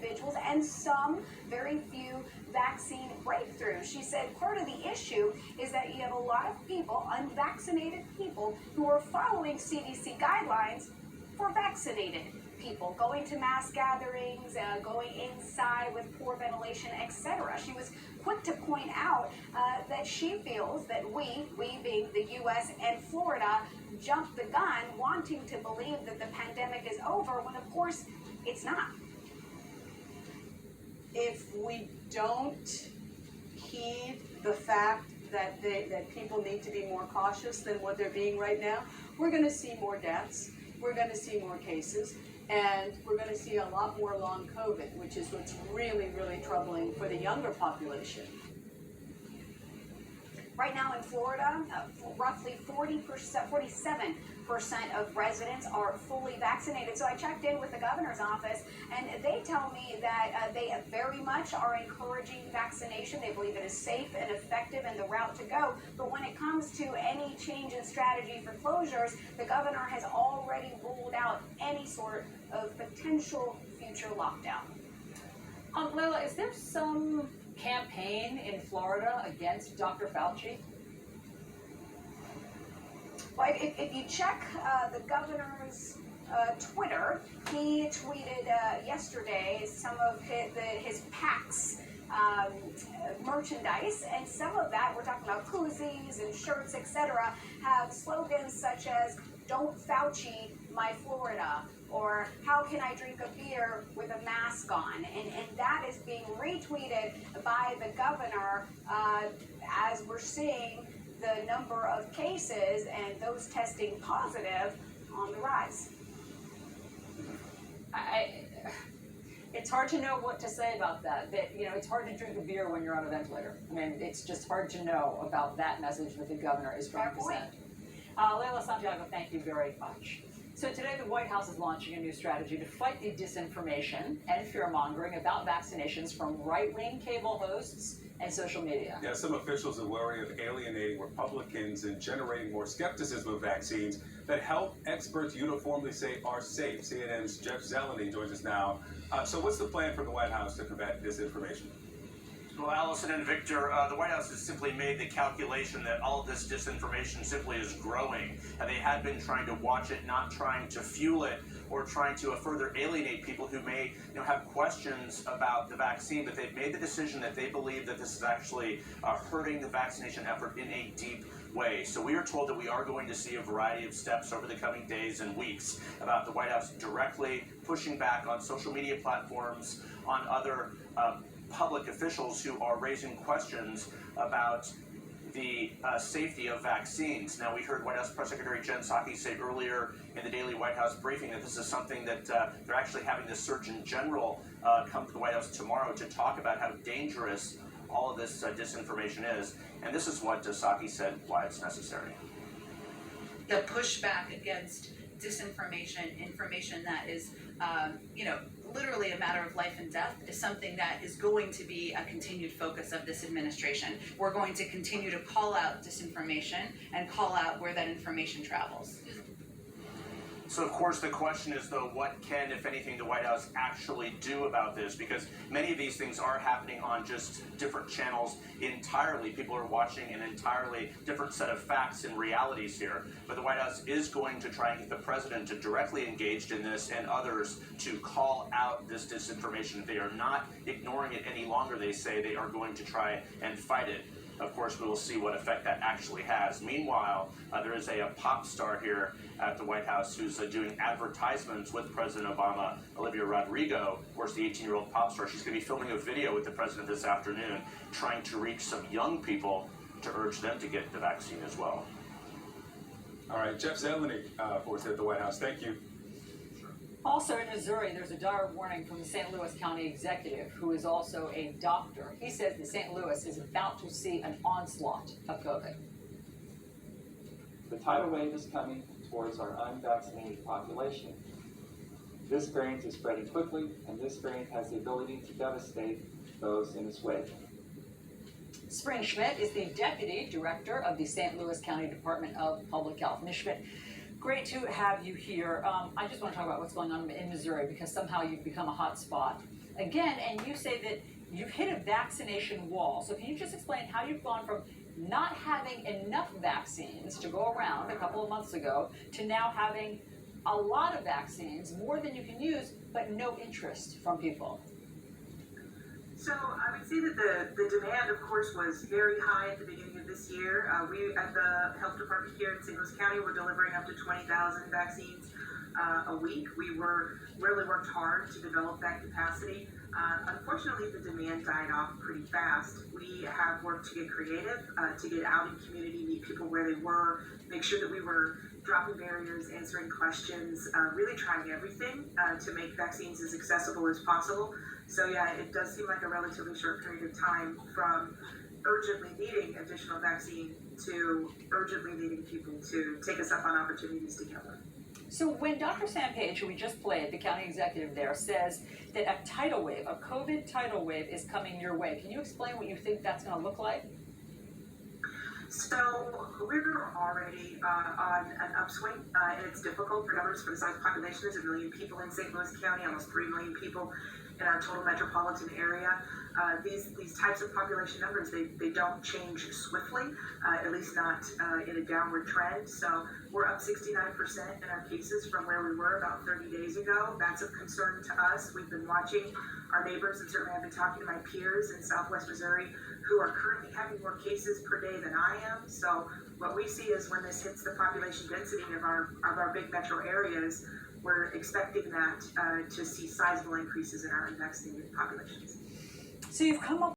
individuals and some very few vaccine breakthroughs. She said part of the issue is that you have a lot of people, unvaccinated people, who are following CDC guidelines for vaccinated people, going to mass gatherings, going inside with poor ventilation, etc. She was quick to point out that she feels that we being the U.S. and Florida, jumped the gun wanting to believe that the pandemic is over when, of course, it's not. If we don't heed the fact that people need to be more cautious than what they're being right now, we're going to see more deaths, we're going to see more cases, and we're going to see a lot more long COVID, which is what's really, really troubling for the younger population. Right now in Florida, roughly 47% of residents are fully vaccinated. So I checked in with the governor's office, and they tell me that they very much are encouraging vaccination. They believe it is safe and effective and the route to go. But when it comes to any change in strategy for closures, the governor has already ruled out any sort of potential future lockdown. Layla, is there some campaign in Florida against Dr. Fauci? Well, if you check the governor's Twitter, he tweeted yesterday some of his PAC's merchandise, and some of that, we're talking about koozies and shirts, etc., have slogans such as "Don't Fauci my Florida," or "How can I drink a beer with a mask on?" And that is being retweeted by the governor as we're seeing the number of cases and those testing positive on the rise. It's hard to know what to say about that. You know, it's hard to drink a beer when you're on a ventilator. I mean, it's just hard to know about that message that the governor is trying to send. Layla Santiago, thank you very much. So today the White House is launching a new strategy to fight the disinformation and fear-mongering about vaccinations from right-wing cable hosts and social media. Yeah, some officials are worried of alienating Republicans and generating more skepticism of vaccines that health experts uniformly say are safe. CNN's Jeff Zeleny joins us now. So what's the plan for the White House to combat disinformation? Well, Allison and Victor, the White House has simply made the calculation that all of this disinformation simply is growing. And they had been trying to watch it, not trying to fuel it or trying to further alienate people who may have questions about the vaccine. But they've made the decision that they believe that this is actually hurting the vaccination effort in a deep way. So we are told that we are going to see a variety of steps over the coming days and weeks about the White House directly pushing back on social media platforms, on other public officials who are raising questions about the safety of vaccines. Now, we heard White House Press Secretary Jen Psaki say earlier in the daily White House briefing that this is something that they're actually having the Surgeon General come to the White House tomorrow to talk about how dangerous all of this disinformation is. And this is what Psaki said why it's necessary. The pushback against disinformation, information that is, literally a matter of life and death, is something that is going to be a continued focus of this administration. We're going to continue to call out disinformation and call out where that information travels. So, of course, the question is, though, what can, if anything, the White House actually do about this? Because many of these things are happening on just different channels entirely. People are watching an entirely different set of facts and realities here. But the White House is going to try and get the president to directly engage in this and others to call out this disinformation. They are not ignoring it any longer, they say. They are going to try and fight it. Of course, we will see what effect that actually has. Meanwhile, there is a pop star here at the White House who's doing advertisements with President Obama, Olivia Rodrigo, of course, the 18-year-old pop star. She's going to be filming a video with the president this afternoon, trying to reach some young people to urge them to get the vaccine as well. All right, Jeff Zeleny for us at the White House. Thank you. Also in Missouri, there's a dire warning from the St. Louis County executive, who is also a doctor. He says that St. Louis is about to see an onslaught of COVID. The tidal wave is coming towards our unvaccinated population. This variant is spreading quickly, and this variant has the ability to devastate those in its wake. Spring Schmidt is the Deputy Director of the St. Louis County Department of Public Health. Ms. Schmidt, great to have you here. I just want to talk about what's going on in Missouri, because somehow you've become a hot spot again, and you say that you've hit a vaccination wall. So can you just explain how you've gone from not having enough vaccines to go around a couple of months ago to now having a lot of vaccines, more than you can use, but no interest from people? So I would say that the demand, of course, was very high at the beginning of this year. We at the health department here in St. Louis County were delivering up to 20,000 vaccines a week. We really worked hard to develop that capacity. Unfortunately, the demand died off pretty fast. We have worked to get creative, to get out in community, meet people where they were, make sure that we were dropping barriers, answering questions, really trying everything to make vaccines as accessible as possible. So yeah, it does seem like a relatively short period of time from urgently needing additional vaccine to urgently needing people to take us up on opportunities to get one. So when Dr. Sam Page, who we just played, the county executive there, says that a tidal wave, a COVID tidal wave is coming your way, can you explain what you think that's going to look like? So we're already on an upswing, and it's difficult for numbers for the size population. There's 1 million people in St. Louis County, almost 3 million people in our total metropolitan area. These types of population numbers, they don't change swiftly, at least not in a downward trend. So we're up 69% in our cases from where we were about 30 days ago. That's of concern to us. We've been watching our neighbors, and certainly I've been talking to my peers in Southwest Missouri who are currently having more cases per day than I am. So what we see is when this hits the population density of our big metro areas, we're expecting that to see sizable increases in our unvaccinated populations. So you've come up